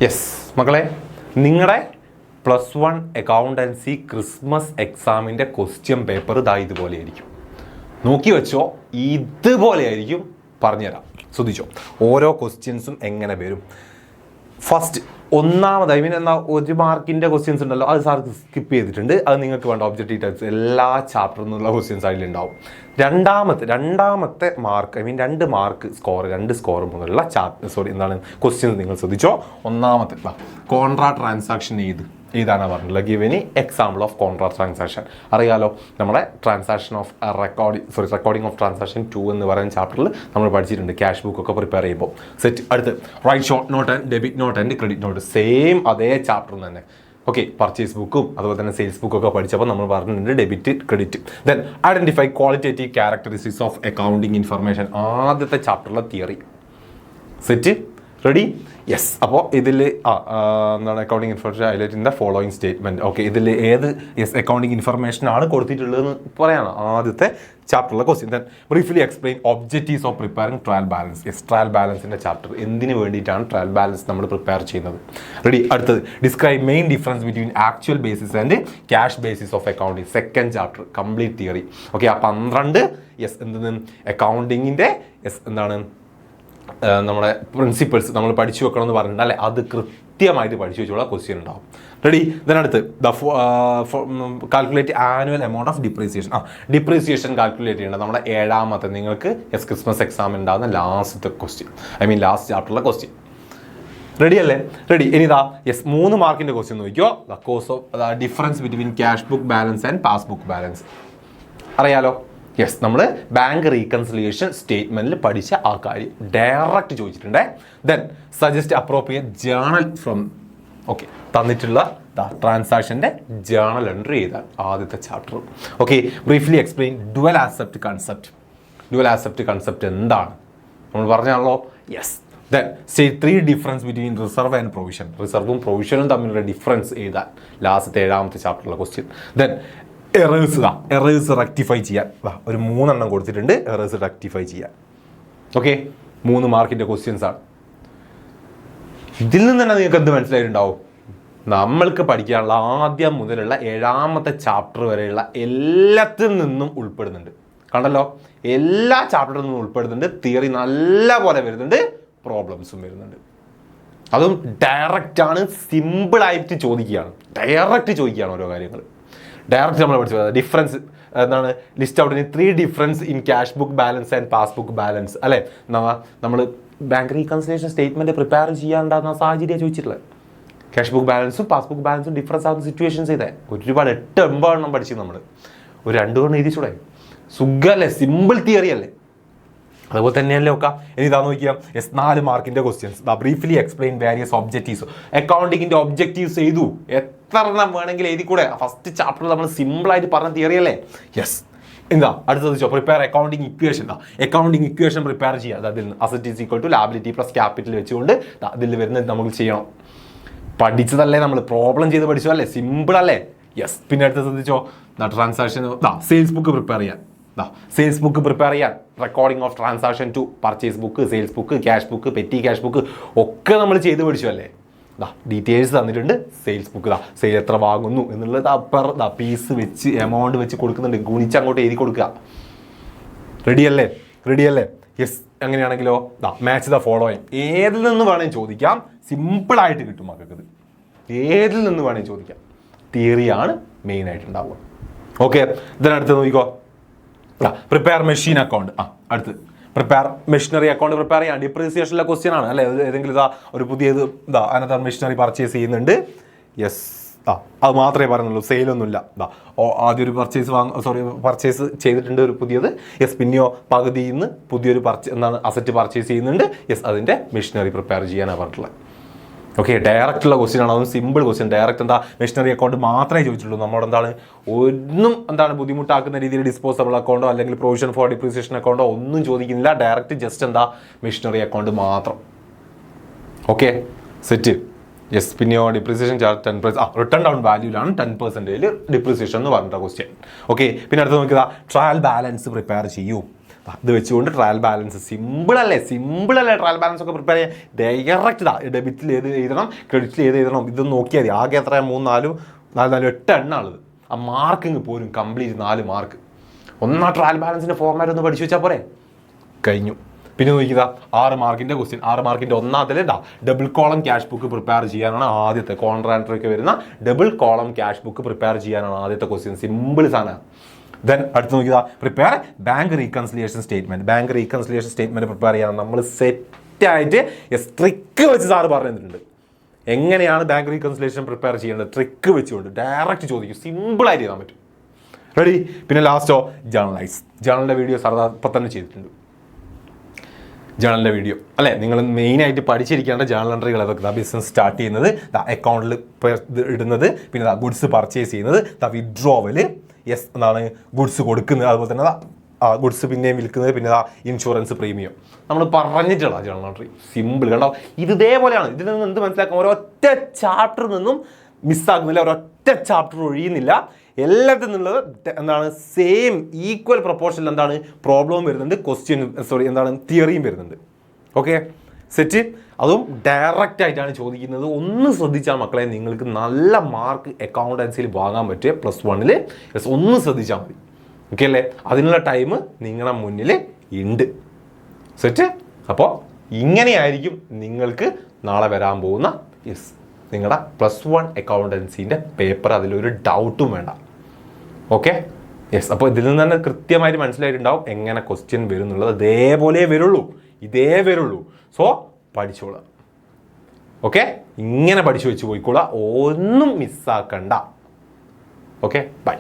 Yes മക്കളെ, നിങ്ങളുടെ +1 accountancy Christmas എക്സാമിൻ്റെ ക്വസ്റ്റ്യൻ പേപ്പർ ഇതാ ഇതുപോലെയായിരിക്കും. നോക്കി വെച്ചോ, ഇതുപോലെയായിരിക്കും. പറഞ്ഞുതരാം, ശ്രദ്ധിച്ചോ. ഓരോ ക്വസ്റ്റ്യൻസും എങ്ങനെ വരും. ഫസ്റ്റ് ഒന്നാമത് എന്നാൽ 1 മാർക്കിൻ്റെ ക്വസ്റ്റ്യൻസ് ഉണ്ടല്ലോ, അത് സാർ സ്കിപ്പ് ചെയ്തിട്ടുണ്ട്. അത് നിങ്ങൾക്ക് വേണ്ട ഒബ്ജക്റ്റീവ് ടൈപ്സ് എല്ലാ ചാപ്റ്ററിൽ നിന്നുള്ള ക്വസ്റ്റ്യൻസ് അതിലുണ്ടാവും. രണ്ടാമത്തെ മാർക്ക് 2 മാർക്ക് സ്കോർ 2 സ്കോർ മുതലുള്ള ക്വസ്റ്റ്യൻസ് നിങ്ങൾ ശ്രദ്ധിച്ചോ. ഒന്നാമത്തെ കോൺട്രാ ട്രാൻസാക്ഷൻ ഏതാണ് പറഞ്ഞിട്ടുള്ളത്. ഗിവനി എക്സാമ്പിൾ ഓഫ് കോൺട്രാ ട്രാൻസാക്ഷൻ അറിയാലോ. നമ്മുടെ transaction of recording of transaction 2 എന്ന് പറയുന്ന ചാപ്റ്ററിൽ നമ്മൾ പഠിച്ചിട്ടുണ്ട്. ക്യാഷ് ബുക്ക് ഒക്കെ പ്രിപ്പയർ ചെയ്യുമ്പോൾ സെറ്റ്. അടുത്ത് write short note and debit not and credit note, same അതേ ചാപ്റ്ററിൽ തന്നെ. ഓക്കെ, പർച്ചേസ് ബുക്കും അതുപോലെ തന്നെ സെയിൽസ് ബുക്കൊക്കെ പഠിച്ചപ്പോൾ നമ്മൾ പറഞ്ഞിട്ടുണ്ട് debit credit. Then identify qualitative characteristics of accounting information, ആദ്യത്തെ ചാപ്റ്ററിലെ തിയറി. Set, ready? യെസ്. അപ്പോൾ ഇതിൽ എന്താണ് accounting information highlight in the following statement. Okay, ഇതിൽ ഏത് അക്കൗണ്ടിങ് ഇൻഫർമേഷൻ ആണ് കൊടുത്തിട്ടുള്ളതെന്ന് പറയണം. ആദ്യത്തെ ചാപ്റ്ററിലെ question. Then briefly explain objectives of preparing trial balance. Yes, trial ബാലൻസിൻ്റെ ചാപ്റ്റർ. എന്തിനു വേണ്ടിയിട്ടാണ് ട്രയൽ ബാലൻസ് നമ്മൾ പ്രിപ്പയർ ചെയ്യുന്നത്? റെഡി. അടുത്തത് describe main difference between actual basis and cash basis of accounting. Second chapter, complete theory. Okay, ആ 12 എന്തെന്ന് അക്കൗണ്ടിങ്ങിൻ്റെ എന്താണ് നമ്മുടെ പ്രിൻസിപ്പിൾസ് നമ്മൾ പഠിച്ചു വെക്കണം എന്ന് പറഞ്ഞിട്ടുണ്ട് അല്ലേ. അത് കൃത്യമായിട്ട് പഠിച്ചു വെച്ചുള്ള ക്വസ്റ്റ്യൻ ഉണ്ടാവും. റെഡി. ഇതിനടുത്ത് calculate annual amount of depreciation. Depreciation calculate ചെയ്യേണ്ടത് നമ്മുടെ 7ാമത്തെ നിങ്ങൾക്ക് ക്രിസ്മസ് എക്സാം ഉണ്ടാകുന്ന ലാസ്റ്റത്തെ ക്വസ്റ്റ്യൻ, ലാസ്റ്റ് ചാപ്റ്ററിലെ ക്വസ്റ്റ്യൻ. റെഡി അല്ലേ? റെഡി. ഇനി 3 മാർക്കിൻ്റെ ക്വസ്റ്റ്യൻ നോക്കിയോ. The cause of difference between cash book balance and passbook balance അറിയാലോ. യെസ്, നമ്മൾ ബാങ്ക് റീകൺസിലിയേഷൻ സ്റ്റേറ്റ്മെൻറ്റിൽ പഠിച്ച ആ കാര്യം ഡയറക്റ്റ് ചോദിച്ചിട്ടുണ്ട്. Then suggest appropriate journal from തന്നിട്ടുള്ള ട്രാൻസാക്ഷൻ്റെ ജേണൽ എൻട്രി ചെയ്താൽ ആദ്യത്തെ chapter. Okay, briefly explain dual aspect concept. Dual aspect concept എന്താണ് നമ്മൾ പറഞ്ഞാണല്ലോ. Yes. Then state 3 difference between reserve and provision. റിസർവും പ്രൊവിഷനും തമ്മിലുള്ള ഡിഫറൻസ് എഴുതാൻ ലാസ്റ്റത്തെ 7ാമത്തെ ചാപ്റ്ററിലെ ക്വസ്റ്റ്യൻ. ദെൻ എറേഴ്സ് റെക്ടിഫൈ ചെയ്യാൻ ഒരു 3 എണ്ണം കൊടുത്തിട്ടുണ്ട്. എറേഴ്സ് റെക്ടിഫൈ ചെയ്യാൻ. ഓക്കെ, 3 മാർക്കിൻ്റെ ക്വസ്റ്റ്യൻസ് ആണ്. ഇതിൽ നിന്ന് തന്നെ നിങ്ങൾക്ക് എന്ത് മനസ്സിലായിട്ടുണ്ടാവും? നമ്മൾക്ക് പഠിക്കാനുള്ള ആദ്യം മുതലുള്ള 7ാമത്തെ ചാപ്റ്റർ വരെയുള്ള എല്ലാത്തിൽ നിന്നും ഉൾപ്പെടുന്നുണ്ട്. കണ്ടല്ലോ, എല്ലാ ചാപ്റ്ററിൽ നിന്നും ഉൾപ്പെടുന്നുണ്ട്. തിയറി നല്ല പോലെ വരുന്നുണ്ട്, പ്രോബ്ലംസും വരുന്നുണ്ട്. അതും ഡയറക്റ്റാണ്, സിമ്പിളായിട്ട് ചോദിക്കുകയാണ്. ഡയറക്റ്റ് ചോദിക്കുകയാണ് ഓരോ കാര്യങ്ങൾ. ഡയറക്റ്റ് നമ്മൾ പഠിച്ചത് ഡിഫറൻസ് എന്താണ് list out 3 difference in cash book balance and passbook balance അല്ലേ. നമ്മൾ ബാങ്ക് റീകൺസിലിയേഷൻ സ്റ്റേറ്റ്മെൻറ്റ് പ്രിപ്പയർ ചെയ്യാണ്ടാകുന്ന സാഹചര്യം ചോദിച്ചിട്ടുള്ളത്. ക്യാഷ് ബുക്ക് ബാലൻസും പാസ്ബുക്ക് ബാലൻസും ഡിഫറൻസ് ആകുന്ന സിറ്റുവേഷൻസ് ചെയ്തേ ഒരുപാട് 8-9 എണ്ണം പഠിച്ചു. നമ്മൾ ഒരു 2 എണ്ണം എഴുതിച്ചൂടെ? സുഖമല്ലേ, സിമ്പിൾ തിയറി അല്ലേ. അതുപോലെ തന്നെയല്ലേ ഒക്കെ. ഇനി ഇതാ നോക്കിയാൽ 4 മാർക്കിൻ്റെ questions. Briefly explain various objectives. അക്കൗണ്ടിങ്ങിൻ്റെ ഒബ്ജക്റ്റീവ്സ് എഴുതു. എത്ര എണ്ണം വേണമെങ്കിൽ എഴുതിക്കൂടെ? ഫസ്റ്റ് ചാപ്റ്ററിൽ നമ്മൾ സിമ്പിളായിട്ട് പറഞ്ഞ തിയറി അല്ലേ. യെസ്. അടുത്തത് prepare accounting equation. Accounting equation prepare ചെയ്യുക. അതിൽ asset is equal to liability plus capital വെച്ചുകൊണ്ട് അതിൽ വരുന്നത് നമുക്ക് ചെയ്യണം. പഠിച്ചതല്ലേ, നമ്മൾ പ്രോബ്ലം ചെയ്ത് പഠിച്ചതല്ലേ, സിമ്പിൾ അല്ലേ. യെസ്. പിന്നെ അടുത്ത് ശ്രദ്ധിച്ചോ, ട്രാൻസാക്ഷൻ സെയിൽസ് ബുക്ക് പ്രിപ്പയർ ചെയ്യാൻ. സെയിൽസ് ബുക്ക് പ്രിപ്പയർ ചെയ്യാൻ recording of transaction 2, purchase book, sales book, cash book, petty cash book ഒക്കെ നമ്മൾ ചെയ്ത് പഠിച്ചു അല്ലേ. ഡീറ്റെയിൽസ് തന്നിട്ടുണ്ട്. സെയിൽസ് ബുക്ക് സെയിൽ എത്ര വാങ്ങുന്നു എന്നുള്ളത് പീസ് വെച്ച് എമൗണ്ട് വെച്ച് കൊടുക്കുന്നുണ്ട്. ഗുണിച്ച് അങ്ങോട്ട് എഴുതി കൊടുക്കുക. റെഡിയല്ലേ? റെഡിയല്ലേ? യെസ്. അങ്ങനെയാണെങ്കിലോ മാച്ച് ദ ഫോളോയിങ്. ഏതിൽ നിന്ന് വേണമെങ്കിൽ ചോദിക്കാം, സിമ്പിളായിട്ട് കിട്ടും മക്കൾക്ക്. ഏതിൽ നിന്ന് വേണമെങ്കിൽ ചോദിക്കാം. തിയറിയാണ് മെയിനായിട്ടുണ്ടാവുക. ഓക്കെ, ഇതിനടുത്ത് നോക്കിക്കോ. Prepare machine account. അടുത്ത് പ്രിപ്പയർ മെഷീനറി അക്കൗണ്ട് പ്രിപ്പയർ ചെയ്യാൻ. ഡിപ്രീസിയേഷനിലെ ക്വസ്റ്റ്യൻ ആണ് അല്ലേ. ഏതെങ്കിലും ഒരു പുതിയത് അനദർ മെഷീനറി പർച്ചേസ് ചെയ്യുന്നുണ്ട്. യെസ്, അത് മാത്രമേ പറയുന്നുള്ളൂ, സെയിലൊന്നുമില്ല. ആദ്യം ഒരു പർച്ചേസ് ചെയ്തിട്ടുണ്ട് ഒരു പുതിയത്. യെസ്. പിന്നെയോ പകുതിയിൽ നിന്ന് പുതിയൊരു അസറ്റ് പർച്ചേസ് ചെയ്യുന്നുണ്ട്. യെസ്, അതിൻ്റെ മെഷീനറി പ്രിപ്പയർ ചെയ്യാനാണ് പറഞ്ഞിട്ടുള്ളത്. ഓക്കെ, ഡയറക്റ്റുള്ള ക്വസ്റ്റ്യൻ ആണ്. അതും simple question. Direct machinery account മാത്രമേ ചോദിച്ചിട്ടുള്ളൂ. നമ്മുടെ ഒന്നും ബുദ്ധിമുട്ടാക്കുന്ന രീതിയിൽ ഡിസ്പോസബിൾ അക്കൗണ്ടോ അല്ലെങ്കിൽ പ്രൊവിഷൻ ഫോർ ഡിപ്രീസിയേഷൻ അക്കൗണ്ടോ ഒന്നും ചോദിക്കുന്നില്ല. ഡയറക്റ്റ് ജസ്റ്റ് മെഷീനറി അക്കൗണ്ട് മാത്രം. Okay, set. യെസ്. പിന്നെയോ ഡിപ്രീസിയേഷൻ ചാർജ് 10%. റിട്ടേൺ ഡൗൺ വാല്യൂലാണ് 10% ഡിപ്രീസിയേഷൻ എന്ന് പറഞ്ഞിട്ട് ക്വസ്റ്റ്യൻ. ഓക്കെ, പിന്നെ അടുത്ത് നോക്കുക ട്രയൽ ബാലൻസ് പ്രിപ്പയർ ചെയ്യൂ. ഇത് വെച്ചുകൊണ്ട് ട്രയൽ ബാലൻസ് സിമ്പിളല്ലേ ട്രയൽ ബാലൻസ് ഒക്കെ പ്രിപ്പയർ ചെയ്യാൻ. ഡയറക്റ്റ് ഡെബിറ്റിൽ ഏത് എഴുതണം, ക്രെഡിറ്റിൽ ഏത് എഴുതണം, ഇതൊന്നും നോക്കിയാൽ മതി. ആകെ എത്ര 3, 4, 8 എണ്ണാണുള്ളത്. ആ മാർക്കിങ് പോലും കംപ്ലീറ്റ് 4 മാർക്ക്. ഒന്നാ ട്രയൽ ബാലൻസിൻ്റെ ഫോർമാറ്റ് ഒന്ന് പഠിച്ചു വെച്ചാൽ പോരെ, കഴിഞ്ഞു. പിന്നെ നോക്കിയതാ 6 മാർക്കിൻ്റെ ക്വസ്റ്റ്യൻ. 6 മാർക്കിൻ്റെ ഒന്നാമതിൽ double column cash book prepare ചെയ്യാനാണ് ആദ്യത്തെ കോൺട്രാക്ടറൊക്കെ വരുന്ന double column cash book prepare ചെയ്യാനാണ് ആദ്യത്തെ ക്വസ്റ്റ്യൻ. സിമ്പിൾ സാധനമാണ്. ദെൻ അടുത്ത് നോക്കിയതാ prepare bank reconciliation statement. Bank reconciliation statement prepare ചെയ്യാൻ നമ്മൾ സെറ്റായിട്ട് ട്രിക്ക് വെച്ച് സാറ് പറഞ്ഞു തന്നിട്ടുണ്ട്. എങ്ങനെയാണ് ബാങ്ക് റീകൺസിലിയേഷൻ പ്രിപ്പയർ ചെയ്യേണ്ടത് ട്രിക്ക് വെച്ചുകൊണ്ട് ഡയറക്റ്റ് ചോദിക്കും, സിമ്പിളായിട്ട് ചെയ്യാൻ പറ്റും. റെഡി. പിന്നെ ലാസ്റ്റോ ജേർണലൈസ്. ജേർണലിൻ്റെ വീഡിയോ സാർ അപ്പം തന്നെ ചെയ്തിട്ടുണ്ട്. ജേർണലിൻ്റെ വീഡിയോ അല്ലേ, നിങ്ങൾ മെയിനായിട്ട് പഠിച്ചിരിക്കേണ്ട ജേർണൽ എൻട്രികൾ അതൊക്കെ. ബിസിനസ് സ്റ്റാർട്ട് ചെയ്യുന്നത്, അക്കൗണ്ടിൽ ഇടുന്നത്, പിന്നെ ഗുഡ്സ് പർച്ചേസ് ചെയ്യുന്നത്, വിഡ്രോവൽ, എന്താണ് ഗുഡ്സ് കൊടുക്കുന്നത്, അതുപോലെ തന്നെ ഗുഡ്സ് പിന്നെയും വിൽക്കുന്നത്, പിന്നെ ഇൻഷുറൻസ് പ്രീമിയം. നമ്മൾ പറഞ്ഞിട്ടുള്ള ജേർണൽ എൻട്രി സിമ്പിൾ. കണ്ടോ, ഇതേപോലെയാണ്. ഇതിൽ നിന്ന് എന്ത് മനസ്സിലാക്കാം, ഒരൊറ്റ ചാപ്റ്ററിൽ നിന്നും മിസ്സാക്കുന്നില്ല, ഒരൊറ്റ ചാപ്റ്റർ ഒഴിയുന്നില്ല. എല്ലാത്തിൽ നിന്നുള്ളത് എന്താണ് സെയിം ഈക്വൽ പ്രൊപ്പോർഷനിൽ എന്താണ് പ്രോബ്ലവും വരുന്നുണ്ട്, തിയറിയും വരുന്നുണ്ട്. Okay, set. അതും ഡയറക്റ്റ് ആയിട്ടാണ് ചോദിക്കുന്നത്. ഒന്ന് ശ്രദ്ധിച്ചാൽ മക്കളെ നിങ്ങൾക്ക് നല്ല മാർക്ക് അക്കൗണ്ടൻസിയിൽ വാങ്ങാൻ പറ്റുക +1. ഒന്ന് ശ്രദ്ധിച്ചാൽ മതി. ഓക്കെ അല്ലേ? അതിനുള്ള ടൈം നിങ്ങളുടെ മുന്നിൽ ഉണ്ട്. സെറ്റ്. അപ്പോൾ ഇങ്ങനെയായിരിക്കും നിങ്ങൾക്ക് നാളെ വരാൻ പോകുന്ന നിങ്ങളുടെ +1 അക്കൗണ്ടൻസിൻ്റെ പേപ്പർ. അതിലൊരു ഡൗട്ടും വേണ്ട. ഓക്കെ, അപ്പോൾ ഇതിൽ നിന്ന് തന്നെ കൃത്യമായിട്ട് മനസ്സിലായിട്ടുണ്ടാവും എങ്ങനെ ക്വസ്റ്റ്യൻ വരും എന്നുള്ളത്. ഇതേ വരുള്ളൂ. സോ പഠിച്ചോളാം. ഓക്കെ, ഇങ്ങനെ പഠിച്ചു വെച്ച് പോയിക്കോളാം, ഒന്നും മിസ്സാക്കണ്ട. Okay, by.